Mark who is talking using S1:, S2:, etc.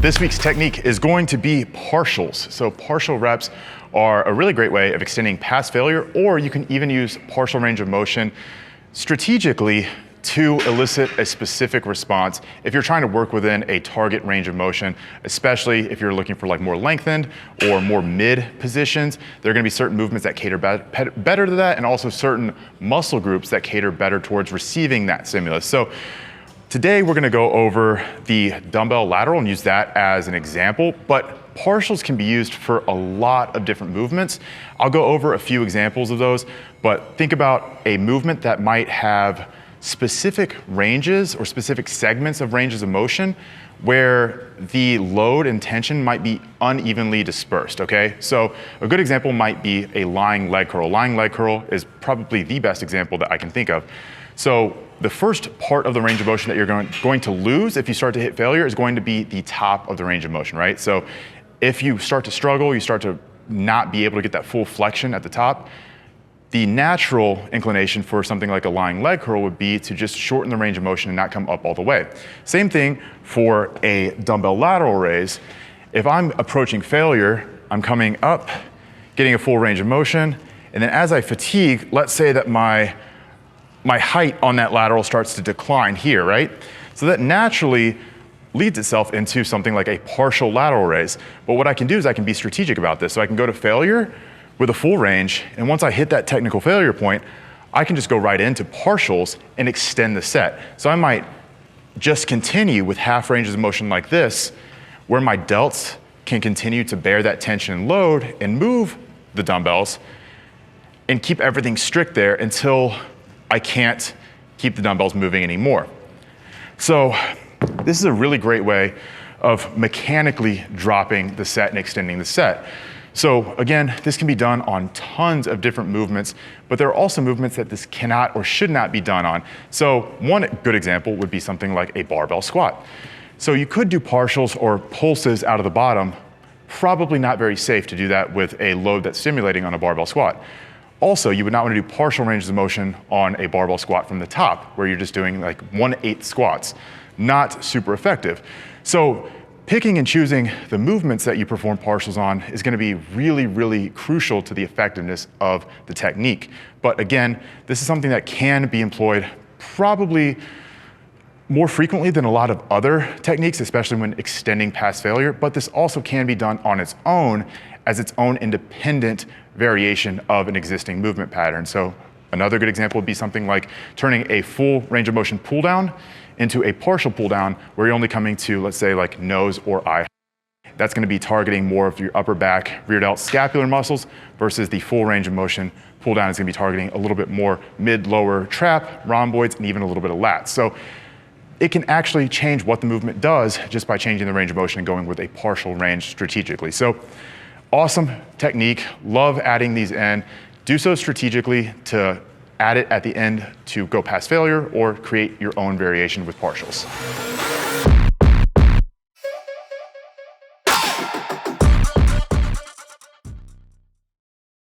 S1: This week's technique is going to be partials. So partial reps are a really great way of extending past failure, or you can even use partial range of motion strategically to elicit a specific response if you're trying to work within a target range of motion, especially if you're looking for like more lengthened or more mid positions. There are going to be certain movements that cater better to that, and also certain muscle groups that cater better towards receiving that stimulus. So today we're going to go over the dumbbell lateral and use that as an example, but partials can be used for a lot of different movements. I'll go over a few examples of those, but think about a movement that might have specific ranges or specific segments of ranges of motion where the load and tension might be unevenly dispersed, okay? So a good example might be a lying leg curl. Lying leg curl is probably the best example that I can think of. So the first part of the range of motion that you're going to lose if you start to hit failure is going to be the top of the range of motion, right? So if you start to struggle, you start to not be able to get that full flexion at the top, the natural inclination for something like a lying leg curl would be to just shorten the range of motion and not come up all the way. Same thing for a dumbbell lateral raise. If I'm approaching failure, I'm coming up, getting a full range of motion, and then as I fatigue, let's say that my height on that lateral starts to decline here, right? So that naturally leads itself into something like a partial lateral raise. But what I can do is I can be strategic about this. So I can go to failure with a full range, and once I hit that technical failure point, I can just go right into partials and extend the set. So I might just continue with half ranges of motion like this, where my delts can continue to bear that tension and load and move the dumbbells and keep everything strict there until I can't keep the dumbbells moving anymore. So this is a really great way of mechanically dropping the set and extending the set. So again, this can be done on tons of different movements, but there are also movements that this cannot or should not be done on. So one good example would be something like a barbell squat. So you could do partials or pulses out of the bottom, probably not very safe to do that with a load that's stimulating on a barbell squat. Also, you would not want to do partial ranges of motion on a barbell squat from the top, where you're just doing like 1/8 squats. Not super effective. So picking and choosing the movements that you perform partials on is going to be really, really crucial to the effectiveness of the technique. But again, this is something that can be employed probably more frequently than a lot of other techniques, especially when extending past failure, but this also can be done on its own as its own independent variation of an existing movement pattern. So another good example would be something like turning a full range of motion pull down into a partial pull down where you're only coming to, let's say, like nose or eye. That's going to be targeting more of your upper back, rear delt, scapular muscles, versus the full range of motion pull down is going to be targeting a little bit more mid-lower trap, rhomboids, and even a little bit of lats. So it can actually change what the movement does just by changing the range of motion and going with a partial range strategically. So awesome technique, love adding these in. Do so strategically to add it at the end to go past failure or create your own variation with partials.